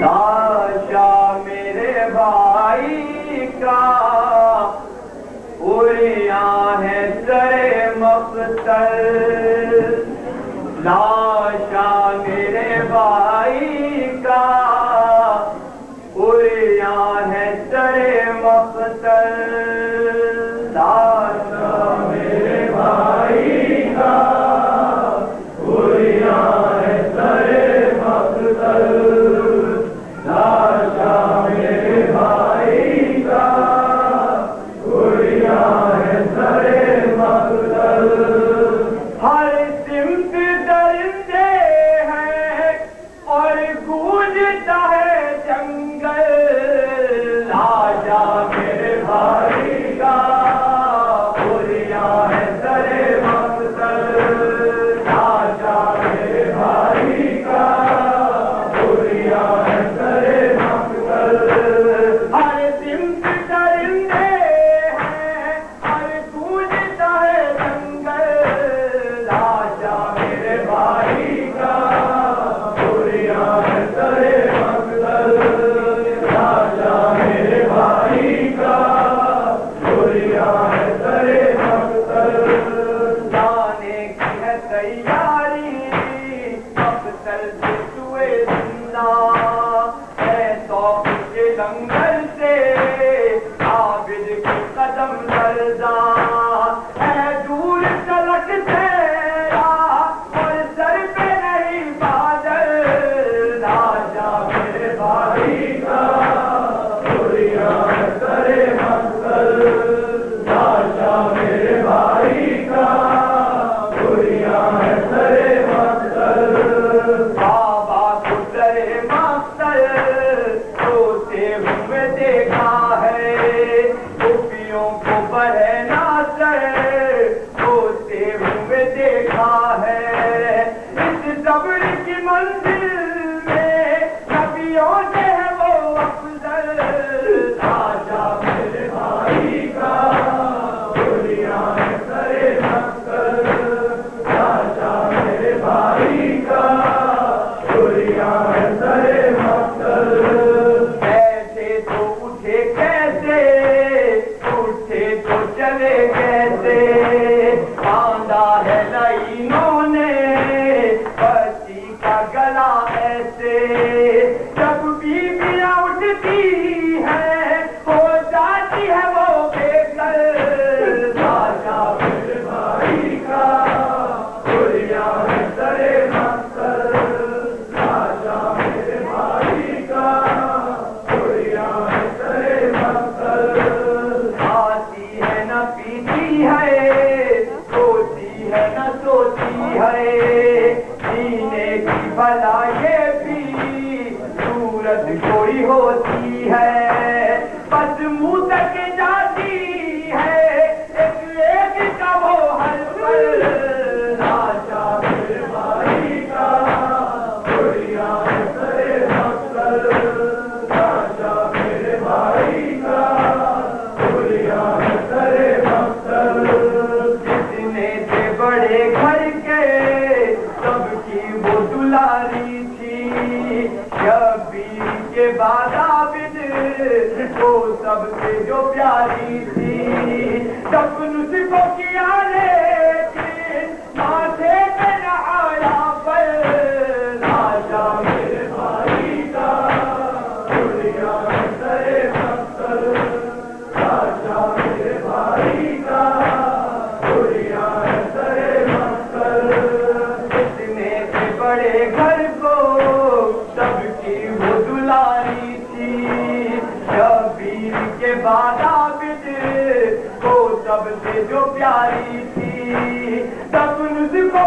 لاشا میرے بھائی کا اڑیاں ہے سرے مقتل، لاشا میرے بھائی کا اڑیاں ہے سرے مقتل، لاشا میرے بھائی کا اڑیاں ہے سرے مقتل، لاشا میرے بھائی کا اڑیاں ہے سرے مقتل، ہر سمت درندے ہیں اور گونجتا ہے جنگل، لاشا میرے بھائی کا اڑیاں ہے سرے مقتل، لاشا میرے بھائی کا اڑیاں ہے سرے مقتل، ہر سمت درندے ہیں اور گونجتا ہے جنگل، لاشا میرے بھائی کا اڑیاں ہے سرے مقتل، لاشا میرے بھائی کا اڑیاں ہے سرے مقتل، جانے کی ہے تیاری مقتل سے سوئے زندہ، ہے توق کے لنگر سے عابد کے قدم لرزاں، ہے دور تلک تیرا اور سر پہ نہیں بادل، لاشا میرے بھائی کا اڑیاں ہے سرے مقتل، لاشا میرے بھائی کا اڑیاں ہے سرے مقتل، بابا کو سرے مقتل روتے ہوئے دیکھا ہے، خوفیوں کو بڑھے ناصر روتے ہوئے دیکھا ہے، اس صبر کی منزل میں نبیوں سے ہے وہ افضل، لاشا میرے بھائی کا اڑیاں ہے سرے مقتل، لاشا میرے بھائی کا اڑیاں ہے سرے مقتل، بیٹھے تو اٹھے کیسے اٹھے تو چلے کیسے، باندھا ہے لائنوں نے بچی کا گلا ایسے، جب بیویاں اٹھتی ہے ہو جاتی ہے وہ بے کل، لاشا میرے بھائی کا اڑیاں ہے سرے مقتل، لاشا میرے بھائی کا اڑیاں ہے سرے مقتل، کھاتی ہے نہ پیتی ہے سوتی ہے نہ سوتی ہے، جینے کی بلا یہ بھی صورت کوئی ہوتی ہے، بس منہ تک جاتی ہے ایک ایک کا وہ ہر پل، لاشا میرے بھائی کا اڑیاں ہے سرے مقتل، لاشا میرے بھائی کا اڑیاں ہے سرے مقتل، جتنے تھے بڑے گھر کے سب کی وہ دلاری تھی، شبیر کے بعد عابد وہ سب سے جو پیاری تھی، دفن اس کو کیا لیکن ماتھے پہ نہ آیا پر، لاشا میرے بھائی کا اڑیاں ہے سرے مقتل، لاشا میرے بھائی کا اڑیاں ہے سرے مقتل، اتنے سے بڑے گھر کو سب کی وہ دلاری تھی، شبیر کے بعد عابد وہ سب سے جو پیاری تھی، دفن اس کو